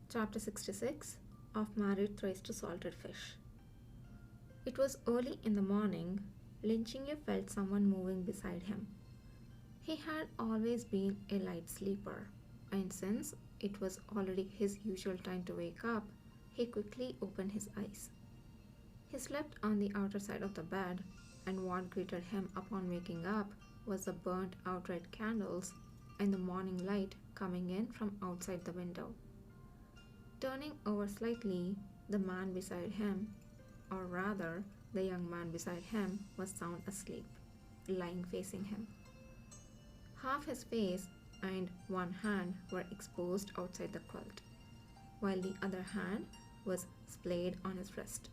Chapter 66 of Married Thrice to Salted Fish. It was early in the morning. Lin Qingyu felt someone moving beside him. He had always been a light sleeper, and since it was already his usual time to wake up, he quickly opened his eyes. He slept on the outer side of the bed, and what greeted him upon waking up was the burnt out red candles and the morning light coming in from outside the window. Turning over slightly, the man beside him, or rather, the young man beside him, was sound asleep, lying facing him. Half his face and one hand were exposed outside the quilt, while the other hand was splayed on his wrist.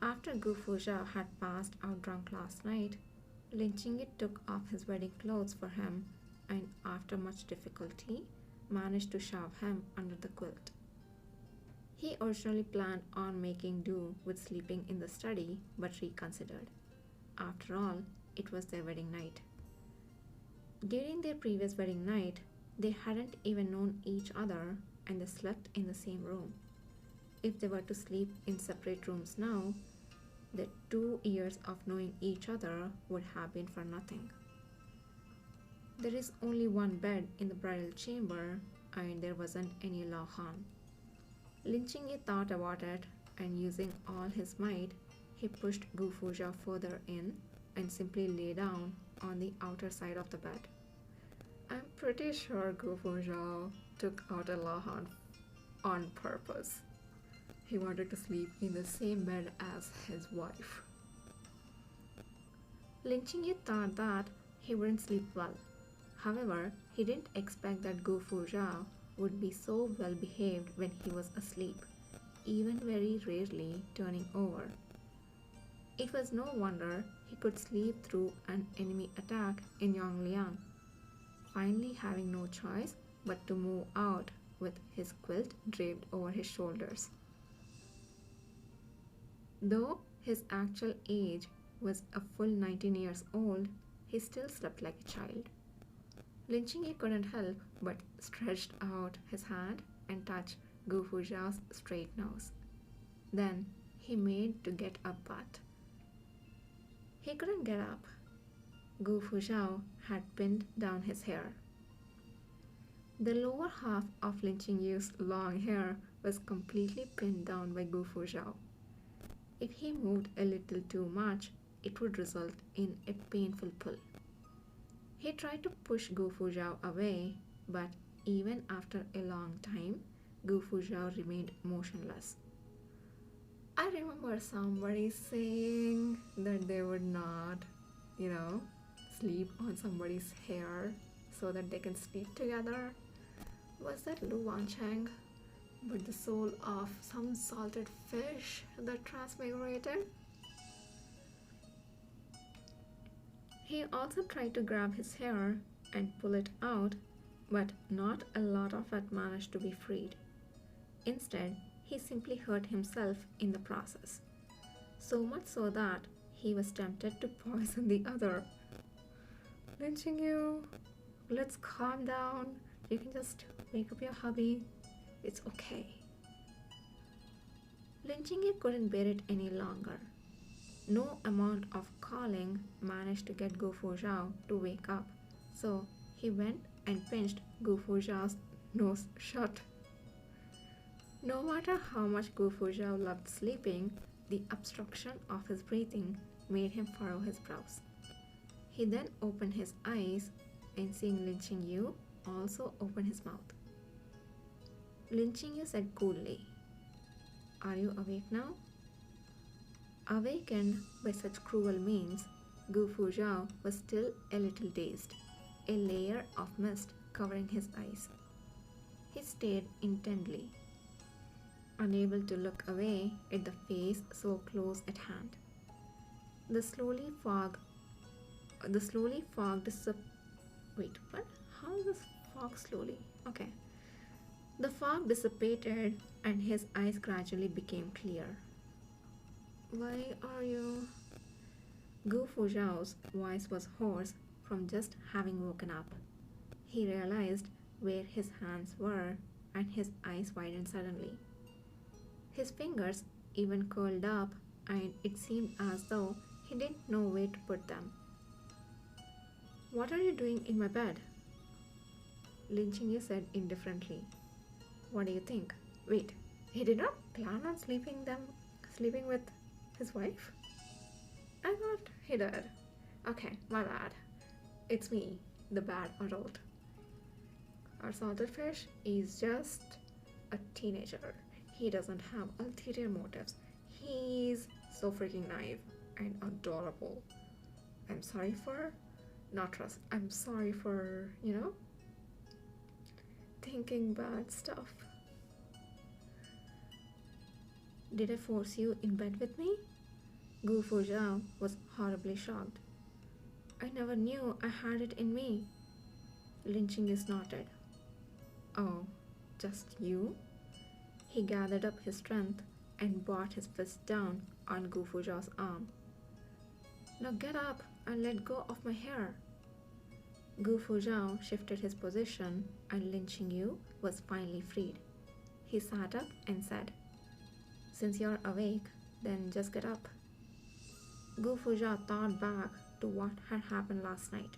After Gu Fuzhao had passed out drunk last night, Lin Qingyi took off his wedding clothes for him and, after much difficulty, managed to shove him under the quilt. He originally planned on making do with sleeping in the study but reconsidered. After all, it was their wedding night. During their previous wedding night, they hadn't even known each other and they slept in the same room. If they were to sleep in separate rooms now, the 2 years of knowing each other would have been for nothing. There is only one bed in the bridal chamber, and there wasn't any La Han. Lin Qingyi thought about it, and using all his might, he pushed Gu Fuzhao further in and simply lay down on the outer side of the bed. I'm pretty sure Gu Fuzhao took out a La Han on purpose. He wanted to sleep in the same bed as his wife. Lin Qingyi thought that he wouldn't sleep well. However, he didn't expect that Gu Fuzhao would be so well behaved when he was asleep, even very rarely turning over. It was no wonder he could sleep through an enemy attack in Yongliang, finally having no choice but to move out with his quilt draped over his shoulders. Though his actual age was a full 19 years old, he still slept like a child. Lin Qingyi couldn't help but stretched out his hand and touched Gu Fuzhao's straight nose. Then he made to get up, but he couldn't get up. Gu Fuzhao had pinned down his hair. The lower half of Lin Qingyu's long hair was completely pinned down by Gu Fuzhao. If he moved a little too much, it would result in a painful pull. He tried to push Gu Fuzhao away, but even after a long time, Gu Fuzhao remained motionless. I remember somebody saying that they would not, sleep on somebody's hair so that they can sleep together. Was that Lu Wancheng? But the soul of some salted fish that transmigrated? He also tried to grab his hair and pull it out, but not a lot of it managed to be freed. Instead, he simply hurt himself in the process, so much so that he was tempted to poison the other. Lin Qingyu, let's calm down. You can just wake up your hubby. It's okay. Lin Qingyu couldn't bear it any longer. No amount of calling managed to get Gu Fuzhao to wake up, so he went and pinched Gu Fuzhao's nose shut. No matter how much Gu Fuzhao loved sleeping, the obstruction of his breathing made him furrow his brows. He then opened his eyes and, seeing Lin Qingyu, also opened his mouth. Lin Qingyu said coolly, "Are you awake now?" Awakened by such cruel means, Gu Fuzhao was still a little dazed, a layer of mist covering his eyes. He stared intently, unable to look away at the face so close at hand. The slowly fog Wait, what? How is this fog slowly? Okay. The fog dissipated and his eyes gradually became clear. Why are you? Gu Fuzhao's voice was hoarse from just having woken up. He realized where his hands were and his eyes widened suddenly. His fingers even curled up, and it seemed as though he didn't know where to put them. "What are you doing in my bed?" Lin Qingyu said indifferently. "What do you think? Wait, he did not plan on sleeping with his wife? I thought he did. Okay, my bad. It's me, the bad adult. Our salted fish is just a teenager. He doesn't have ulterior motives. He's so freaking naive and adorable. I'm sorry for not trust. I'm sorry for, thinking bad stuff. Did I force you in bed with me?" Gu Fuzhao was horribly shocked. "I never knew I had it in me." Lin Qingyu snorted. "Oh, just you?" He gathered up his strength and brought his fist down on Gu Fuzhao's arm. "Now get up and let go of my hair." Gu Fuzhao shifted his position and Lin Qingyu was finally freed. He sat up and said, "Since you're awake, then just get up." Gu Fuzhao thought back to what had happened last night.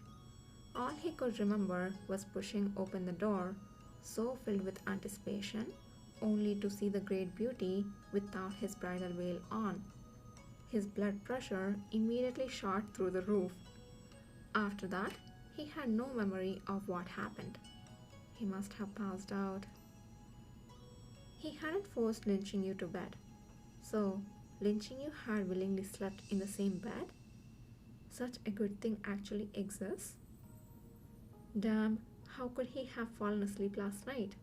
All he could remember was pushing open the door, so filled with anticipation, only to see the great beauty without his bridal veil on. His blood pressure immediately shot through the roof. After that, he had no memory of what happened. He must have passed out. He hadn't forced Lin Qingyu to bed, so Lin Qingyu had willingly slept in the same bed? Such a good thing actually exists? Damn, how could he have fallen asleep last night,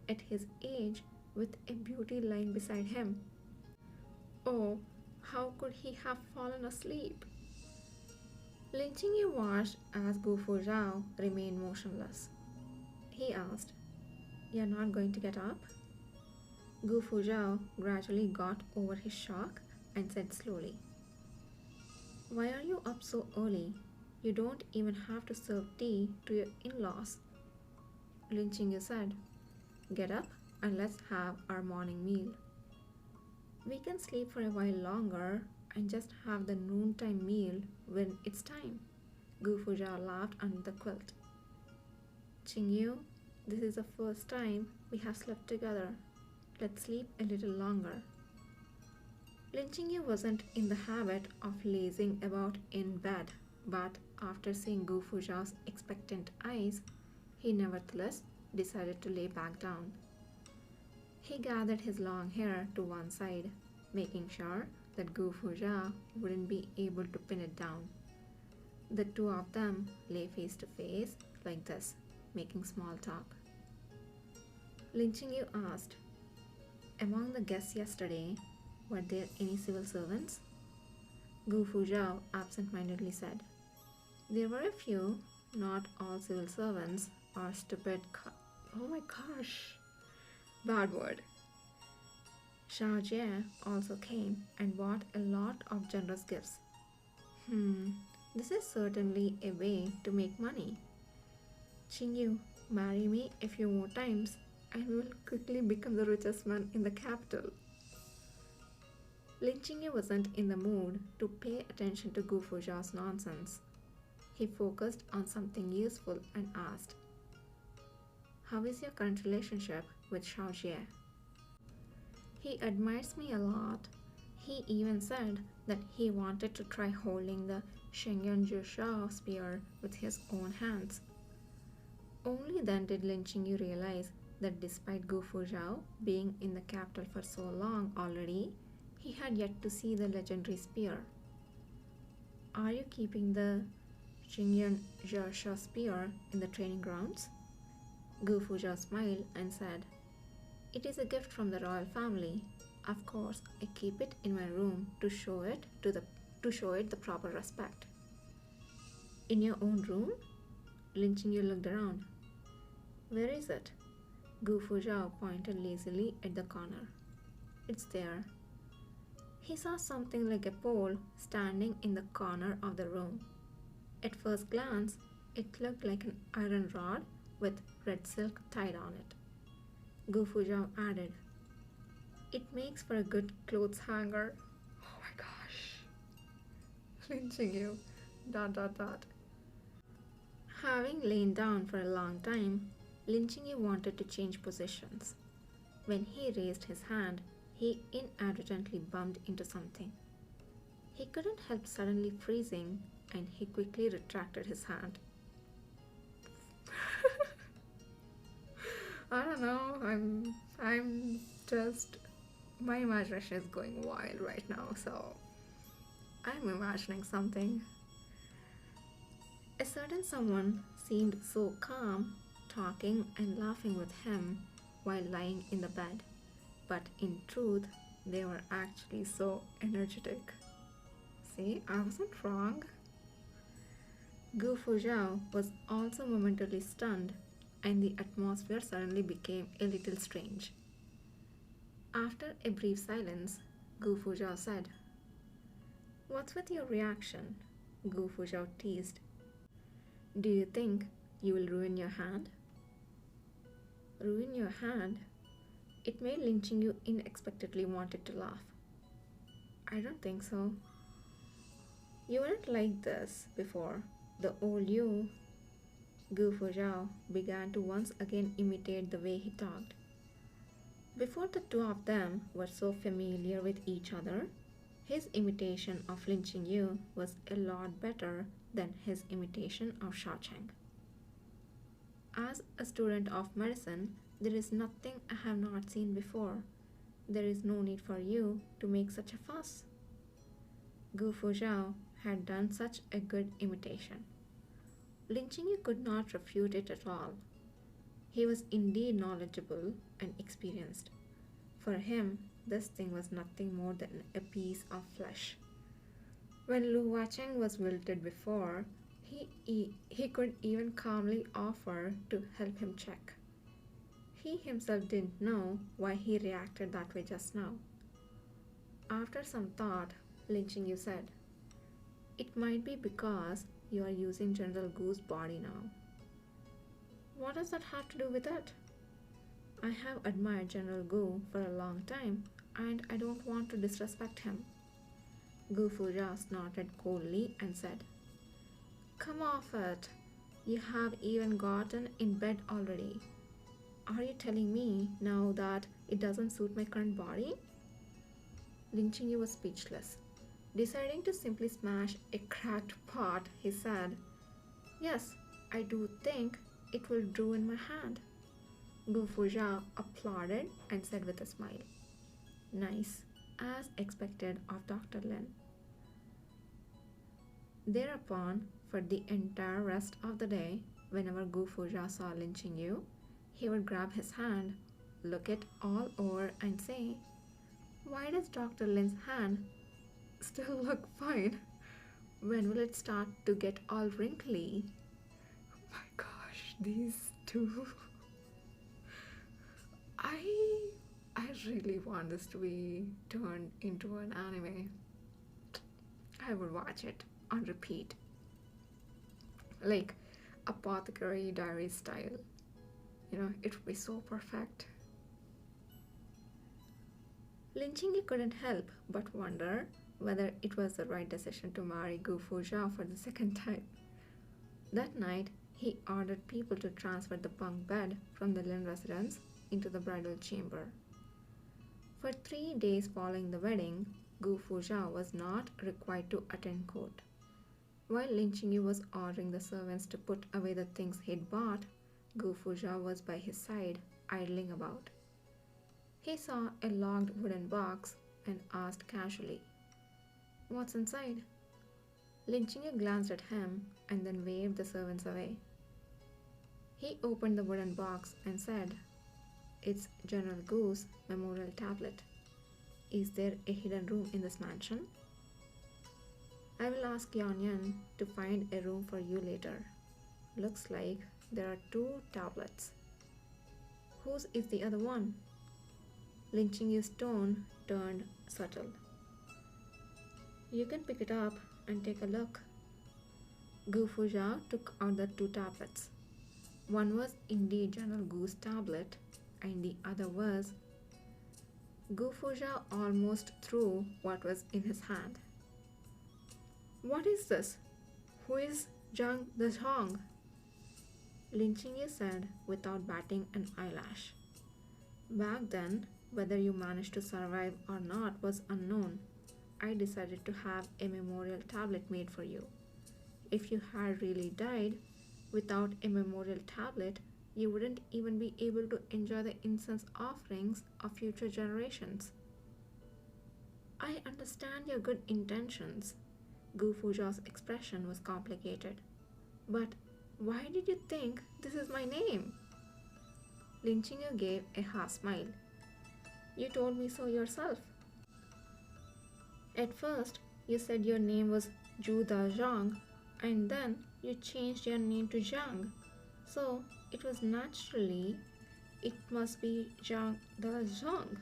at his age, with a beauty lying beside him? Oh, how could he have fallen asleep? Lin Qingyu watched as Gu Fuzhao remained motionless. He asked, "You're not going to get up?" Gu Fuzhao gradually got over his shock and said slowly, "Why are you up so early? You don't even have to serve tea to your in-laws." Lin Qingyu said, "Get up and let's have our morning meal. We can sleep for a while longer and just have the noontime meal when it's time." Gu Fuzhao laughed under the quilt. "Qingyu, this is the first time we have slept together. Let's sleep a little longer." Lin Qingyu wasn't in the habit of lazing about in bed, but after seeing Gu Fuzhao's expectant eyes, he nevertheless decided to lay back down. He gathered his long hair to one side, making sure that Gu Fuzhao wouldn't be able to pin it down. The two of them lay face to face like this, making small talk. Lin Qingyu asked, "Among the guests yesterday, were there any civil servants?" Gu Fuzhao absent-mindedly said, "There were a few, not all civil servants or stupid oh my gosh, bad word." Shao Jie also came and bought a lot of generous gifts. This is certainly a way to make money. Qingyu, marry me a few more times and we will quickly become the richest man in the capital." Lin Qingyu wasn't in the mood to pay attention to Gu Fuzhao's nonsense. He focused on something useful and asked, "How is your current relationship with Shao Jie?" "He admires me a lot. He even said that he wanted to try holding the Shengyang Zhushao spear with his own hands." Only then did Lin Qingyu realize that despite Gu Fuzhao being in the capital for so long already, he had yet to see the legendary spear. "Are you keeping the Shengyang Zhushao spear in the training grounds?" Gu Fuzhao smiled and said, "It is a gift from the royal family. Of course, I keep it in my room to show it the proper respect." "In your own room?" Lin Qingyu looked around. "Where is it?" Gu Fuzhao pointed lazily at the corner. "It's there." He saw something like a pole standing in the corner of the room. At first glance, it looked like an iron rod with red silk tied on it. Gu Fuzhou added. It makes for a good clothes hanger. Oh my gosh. Lynching you. Dot dot dot. Having lain down for a long time, Lin Jingyu wanted to change positions. When he raised his hand, he inadvertently bumped into something. He couldn't help suddenly freezing and he quickly retracted his hand. I don't know, I'm just my imagination is going wild right now, so I'm imagining something. A certain someone seemed so calm, talking and laughing with him while lying in the bed, but in truth, they were actually so energetic. See, I wasn't wrong. Gu Fuzhou was also momentarily stunned, and the atmosphere suddenly became a little strange. After a brief silence, Gu Fuzhou said, "What's with your reaction?" Gu Fuzhou teased. "Do you think you will ruin your hand?" Ruin your hand? It made lynching you unexpectedly wanted to laugh. I don't think so. You weren't like this before. The old you, Gu Fuzhou, began to once again imitate the way he talked. Before the two of them were so familiar with each other, his imitation of lynching you was a lot better than his imitation of Shao-Chang. As a student of medicine, there is nothing I have not seen before. There is no need for you to make such a fuss. Gu Fuzhou had done such a good imitation. Lin Jingyu could not refute it at all. He was indeed knowledgeable and experienced. For him, this thing was nothing more than a piece of flesh. When Lu Wacheng was wilted before, he could even calmly offer to help him check. He himself didn't know why he reacted that way just now. After some thought, Lin Jingyu said, "It might be because you are using General Gu's body now." What does that have to do with it? I have admired General Gu for a long time and I don't want to disrespect him. Gu Fuzhou snorted coldly and said, "Come off it. You have even gotten in bed already. Are you telling me now that it doesn't suit my current body?" Lin Jingyu was speechless. Deciding to simply smash a cracked pot, he said, "Yes, I do think it will ruin my hand." Gu Fuzhou applauded and said with a smile, "Nice, as expected of Dr. Lin." Thereupon, for the entire rest of the day, whenever Gu Fuzhou saw Lin Jingyu, he would grab his hand, look it all over and say, "Why does Dr. Lin's hand still look fine? When will it start to get all wrinkly?" Oh my gosh, these two. I really want this to be turned into an anime. I would watch it on repeat. Like Apothecary Diary style. It would be so perfect. Lin Jingyu couldn't help but wonder whether it was the right decision to marry Gu Fuzhou for the second time. That night, he ordered people to transfer the bunk bed from the Lin residence into the bridal chamber. For 3 days following the wedding, Gu Fuzhou was not required to attend court. While Lin Jingyu was ordering the servants to put away the things he'd bought, Gu Fuzhou was by his side, idling about. He saw a locked wooden box and asked casually, "What's inside?" Lin Jingyu glanced at him and then waved the servants away. He opened the wooden box and said, "It's General Gu's memorial tablet. Is there a hidden room in this mansion?" "I will ask Yan Yan to find a room for you later. Looks like there are 2 tablets. Whose is the other one?" Lin Jingyu's tone turned subtle. "You can pick it up and take a look." Gu Fuzhou took out the 2 tablets. One was indeed General Gu's tablet, and the other was. Gufuja almost threw what was in his hand. What is this? Who is Zhang the Zhang? Lin Qingye said without batting an eyelash. Back then, whether you managed to survive or not was unknown. I decided to have a memorial tablet made for you. If you had really died, without a memorial tablet, you wouldn't even be able to enjoy the incense offerings of future generations. I understand your good intentions. Gu Fujiao's expression was complicated. But why did you think this is my name? Lin Qingyu gave a half smile. You told me so yourself. At first, you said your name was Zhu Da Zhang, and then you changed your name to Zhang. So it was naturally, it must be Zhang Da Zhang.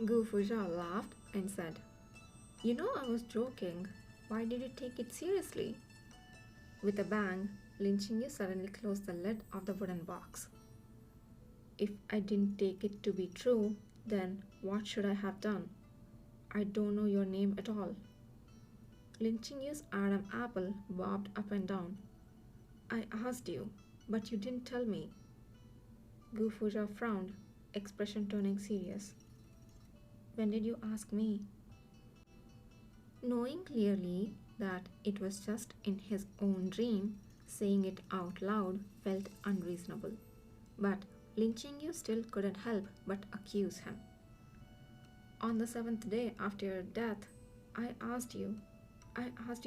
Gu Fujiao laughed and said, You know I was joking. Why did you take it seriously? With a bang, Lin Qingyu suddenly closed the lid of the wooden box. If I didn't take it to be true, then what should I have done? I don't know your name at all. Lin Qingyu's Adam apple bobbed up and down. I asked you, but you didn't tell me. Gu Fujiao frowned, expression turning serious. When did you ask me? Knowing clearly that it was just in his own dream, saying it out loud felt unreasonable. But Lin Qingyu still couldn't help but accuse him. On the 7th day after your death, I asked you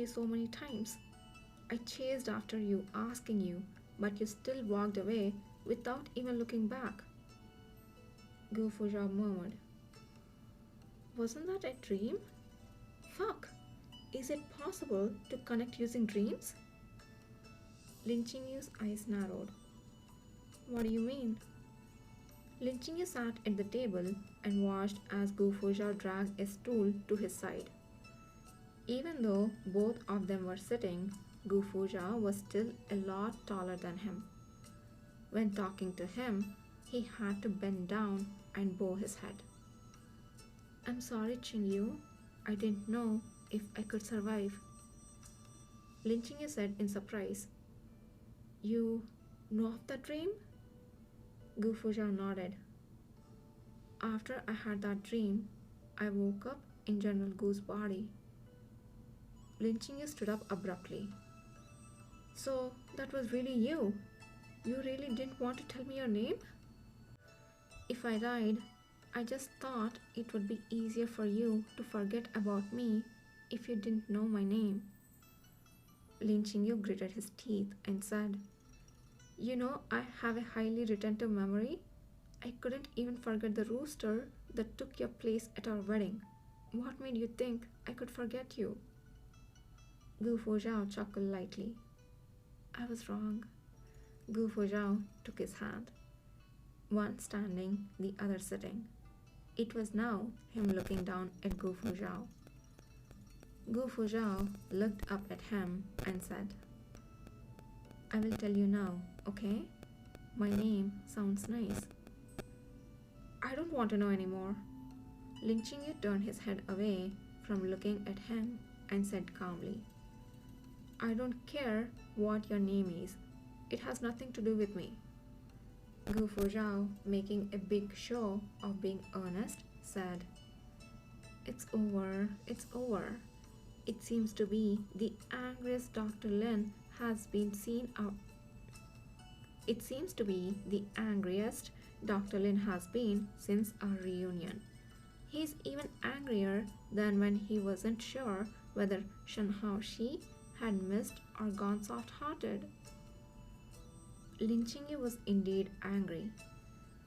so many times. I chased after you, asking you, but you still walked away without even looking back. Gu Fujiao murmured. Wasn't that a dream? Fuck! Is it possible to connect using dreams? Lin Qingyu's eyes narrowed. What do you mean? Lin Qingyu sat at the table and watched as Gu Fujiao dragged a stool to his side. Even though both of them were sitting, Gu Fujiao was still a lot taller than him. When talking to him, he had to bend down and bow his head. I'm sorry, Qingyu. I didn't know if I could survive. Lin Qingyu said in surprise. You know of the dream? Gu Fujiao nodded. After I had that dream, I woke up in General Gu's body. Lin Qingyu stood up abruptly. So that was really you? You really didn't want to tell me your name? If I died, I just thought it would be easier for you to forget about me if you didn't know my name. Lin Qingyu gritted his teeth and said, You know, I have a highly retentive memory. I couldn't even forget the rooster that took your place at our wedding. What made you think I could forget you? Gu Fujiao chuckled lightly. I was wrong. Gu Fujiao took his hand, one standing, the other sitting. It was now him looking down at Gu Fujiao. Gu Fujiao looked up at him and said, I will tell you now, okay? My name sounds nice. I don't want to know anymore. Lin Qingyu turned his head away from looking at him and said calmly, I don't care what your name is. It has nothing to do with me. Gu Fujiao, making a big show of being earnest, said, It's over, it's over. It seems to be the angriest Dr. Lin has been seen out. It seems to be the angriest Dr. Lin has been since our reunion. He's even angrier than when he wasn't sure whether Shen Haoxi had missed or gone soft-hearted. Lin Qingyu was indeed angry.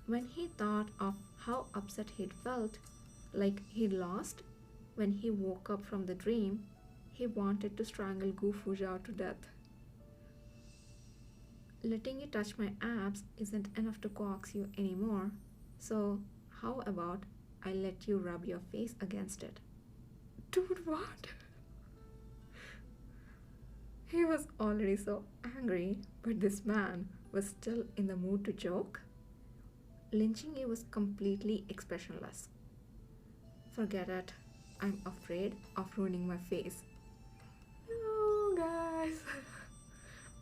When he thought of how upset he'd felt, like he'd lost, when he woke up from the dream, he wanted to strangle Gu Fujiao to death. Letting you touch my abs isn't enough to coax you anymore, so how about I let you rub your face against it? Dude, what? He was already so angry, but this man was still in the mood to joke. Lynching you was completely expressionless. Forget it. I'm afraid of ruining my face. No, guys.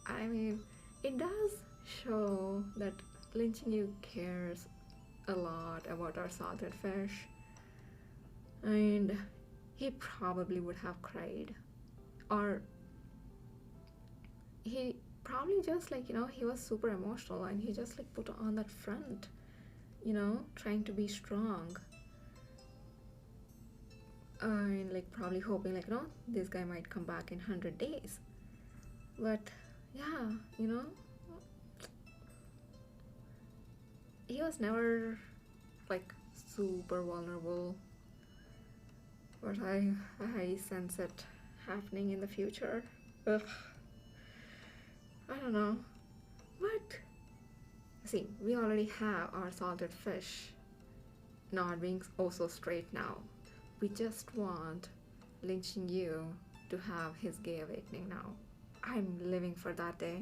I mean, it does show that lynching you cares a lot about our salted fish, and he probably would have cried, or he probably just like he was super emotional and he just like put on that front, trying to be strong, and like probably hoping like this guy might come back in 100 days. But yeah, he was never like super vulnerable, but I sense it happening in the future. Ugh, I don't know. But see, we already have our salted fish not being oh so straight now. We just want lynching you to have his gay awakening now. I'm living for that day.